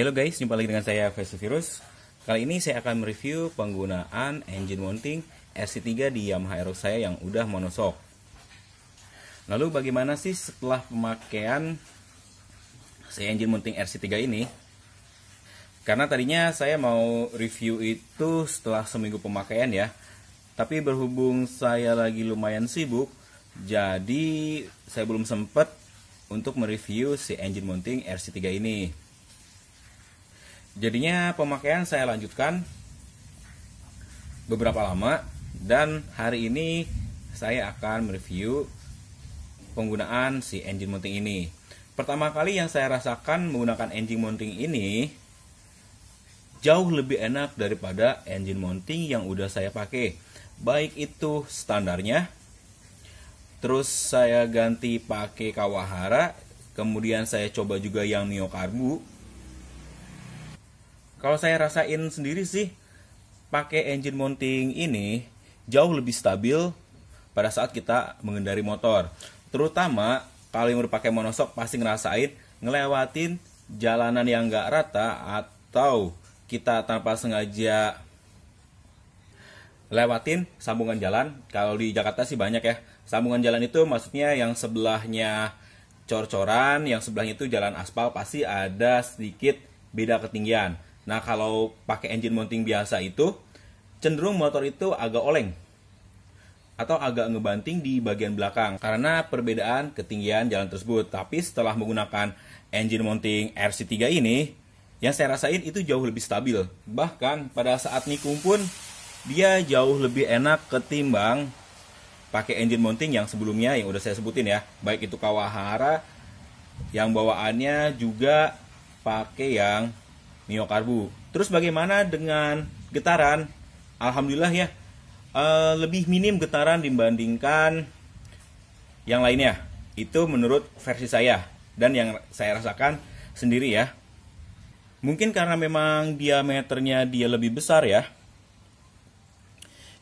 Halo guys, jumpa lagi dengan saya Virus. Kali ini saya akan mereview penggunaan engine mounting RC3 di Yamaha Aerox saya yang udah monoshock. Lalu bagaimana sih setelah pemakaian si engine mounting RC3 ini? Karena tadinya saya mau review itu setelah seminggu pemakaian ya. Tapi berhubung saya lagi lumayan sibuk, jadi saya belum sempat untuk mereview si engine mounting RC3 ini. Jadinya pemakaian saya lanjutkan beberapa lama, dan hari ini saya akan mereview penggunaan si engine mounting ini. Pertama kali yang saya rasakan menggunakan engine mounting ini jauh lebih enak daripada engine mounting yang udah saya pakai. Baik itu standarnya, terus saya ganti pakai Kawahara, kemudian saya coba juga yang Mio Karbu. Kalau saya rasain sendiri sih, pakai engine mounting ini jauh lebih stabil pada saat kita mengendari motor. Terutama kalau yang udah pakai monoshock pasti ngerasain ngelewatin jalanan yang nggak rata, atau kita tanpa sengaja lewatin sambungan jalan. Kalau di Jakarta sih banyak ya. Sambungan jalan itu maksudnya yang sebelahnya cor-coran, yang sebelahnya itu jalan aspal, pasti ada sedikit beda ketinggian. Nah, kalau pakai engine mounting biasa itu cenderung motor itu agak oleng atau agak ngebanting di bagian belakang karena perbedaan ketinggian jalan tersebut. Tapi setelah menggunakan engine mounting RC3 ini, yang saya rasain itu jauh lebih stabil. Bahkan pada saat nikung pun dia jauh lebih enak ketimbang pakai engine mounting yang sebelumnya yang udah saya sebutin ya. Baik itu Kawahara yang bawaannya juga pakai yang Mio Karbu. Terus bagaimana dengan getaran? Alhamdulillah ya, lebih minim getaran dibandingkan yang lainnya. Itu menurut versi saya dan yang saya rasakan sendiri ya. Mungkin karena memang diameternya dia lebih besar ya.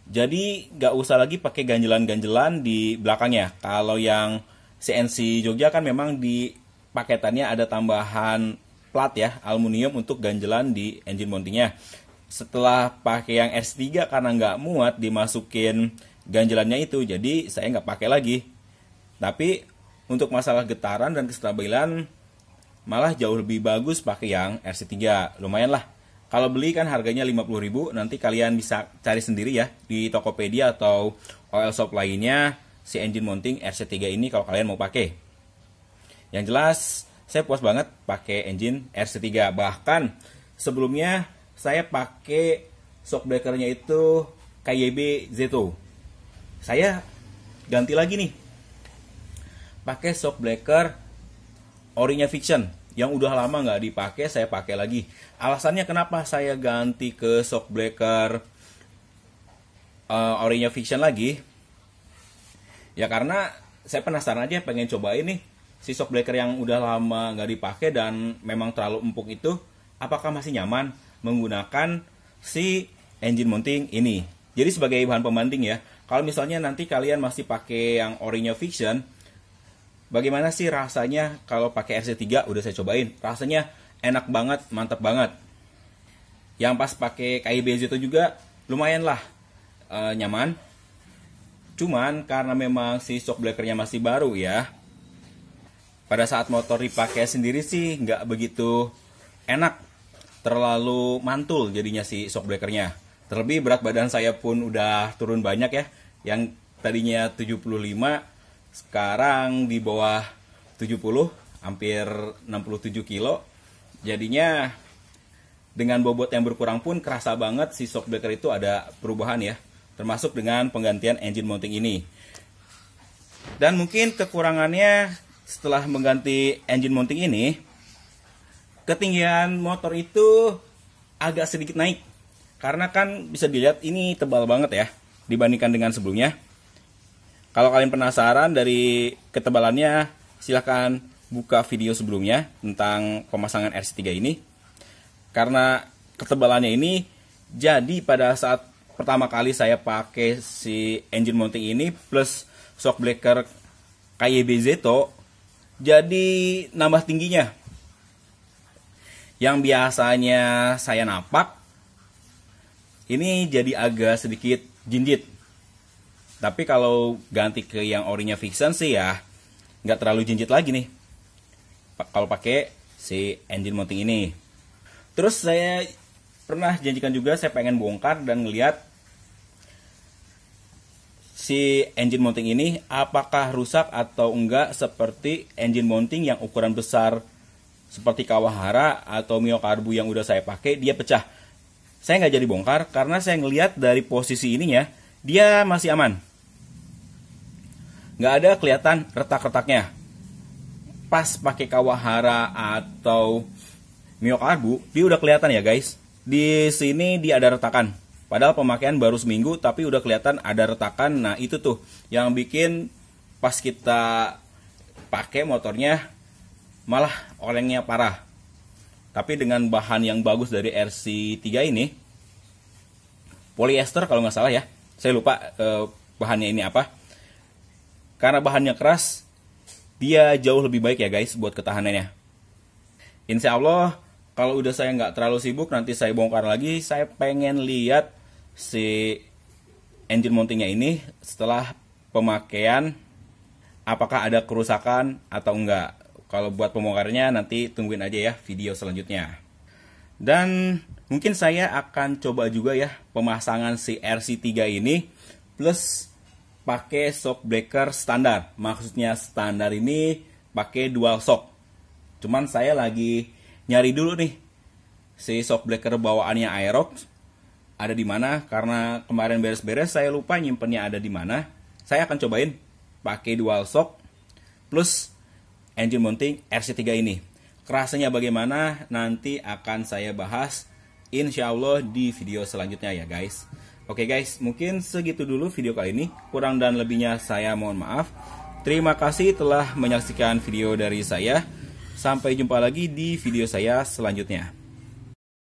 Jadi nggak usah lagi pakai ganjelan-ganjelan di belakangnya. Kalau yang CNC Jogja kan memang di paketannya ada tambahan plat ya, aluminium untuk ganjelan di engine mountingnya. Setelah pakai yang RC3 karena nggak muat dimasukin ganjelannya itu, jadi saya nggak pakai lagi. Tapi untuk masalah getaran dan kestabilan malah jauh lebih bagus pakai yang RC3. Lumayan lah. Kalau beli kan harganya 50.000, nanti kalian bisa cari sendiri ya di Tokopedia atau OL shop lainnya si engine mounting RC3 ini kalau kalian mau pakai. Yang jelas saya puas banget pakai engine RC3. Bahkan sebelumnya saya pakai shock breakernya itu KYB Zeto. Saya ganti lagi nih, pakai shock breaker orinya Fiction yang udah lama nggak dipakai, saya pakai lagi. Alasannya kenapa saya ganti ke shock breaker orinya Fiction lagi? Ya karena saya penasaran aja, pengen cobain nih si shock breaker yang udah lama nggak dipakai dan memang terlalu empuk itu, apakah masih nyaman menggunakan si engine mounting ini. Jadi sebagai bahan pembanding ya, kalau misalnya nanti kalian masih pakai yang orinya Fiction, bagaimana sih rasanya kalau pakai RC3? Udah saya cobain, rasanya enak banget, mantap banget. Yang pas pakai KYB itu juga lumayan lah nyaman. Cuman karena memang si shock breakernya masih baru ya, pada saat motor dipakai sendiri sih nggak begitu enak, terlalu mantul jadinya si shock breakernya. Terlebih berat badan saya pun udah turun banyak ya, yang tadinya 75 sekarang di bawah 70, hampir 67 kilo. Jadinya dengan bobot yang berkurang pun kerasa banget si shock breaker itu ada perubahan ya, termasuk dengan penggantian engine mounting ini. Dan mungkin kekurangannya setelah mengganti engine mounting ini, ketinggian motor itu agak sedikit naik. Karena kan bisa dilihat ini tebal banget ya dibandingkan dengan sebelumnya. Kalau kalian penasaran dari ketebalannya, silahkan buka video sebelumnya tentang pemasangan RC3 ini. Karena ketebalannya ini, jadi pada saat pertama kali saya pakai si engine mounting ini plus shock breaker KYB Zeto, jadi nambah tingginya. Yang biasanya saya napak, ini jadi agak sedikit jinjit. Tapi kalau ganti ke yang orinya Vixen sih ya nggak terlalu jinjit lagi nih. Kalau pakai si engine mounting ini. Terus saya pernah janjikan juga saya pengen bongkar dan ngeliat si engine mounting ini apakah rusak atau enggak seperti engine mounting yang ukuran besar seperti Kawahara atau Myokarbu yang udah saya pakai, dia pecah. Saya nggak jadi bongkar karena saya ngelihat dari posisi ininya dia masih aman. Nggak ada kelihatan retak-retaknya. Pas pakai Kawahara atau Myokarbu, dia udah kelihatan ya guys. Di sini dia ada retakan. Padahal pemakaian baru seminggu tapi udah kelihatan ada retakan. Nah itu tuh yang bikin pas kita pakai motornya malah olengnya parah. Tapi dengan bahan yang bagus dari RC3 ini, polyester kalau nggak salah ya, saya lupa bahannya ini apa. Karena bahannya keras, dia jauh lebih baik ya guys buat ketahanannya. Insya Allah kalau udah saya nggak terlalu sibuk, nanti saya bongkar lagi. Saya pengen lihat si engine mountingnya ini setelah pemakaian, apakah ada kerusakan atau enggak. Kalau buat pembongkarnya nanti tungguin aja ya video selanjutnya. Dan mungkin saya akan coba juga ya pemasangan si RC3 ini plus pakai shock breaker standar. Maksudnya standar ini pakai dual shock. Cuman saya lagi nyari dulu nih si shock breaker bawaannya Aerox ada di mana, karena kemarin beres-beres saya lupa nyimpennya ada di mana. Saya akan cobain pakai dual shock plus engine mounting RC3 ini. Kerasanya bagaimana nanti akan saya bahas insya Allah di video selanjutnya ya guys. Oke guys, mungkin segitu dulu video kali ini. Kurang dan lebihnya saya mohon maaf. Terima kasih telah menyaksikan video dari saya. Sampai jumpa lagi di video saya selanjutnya.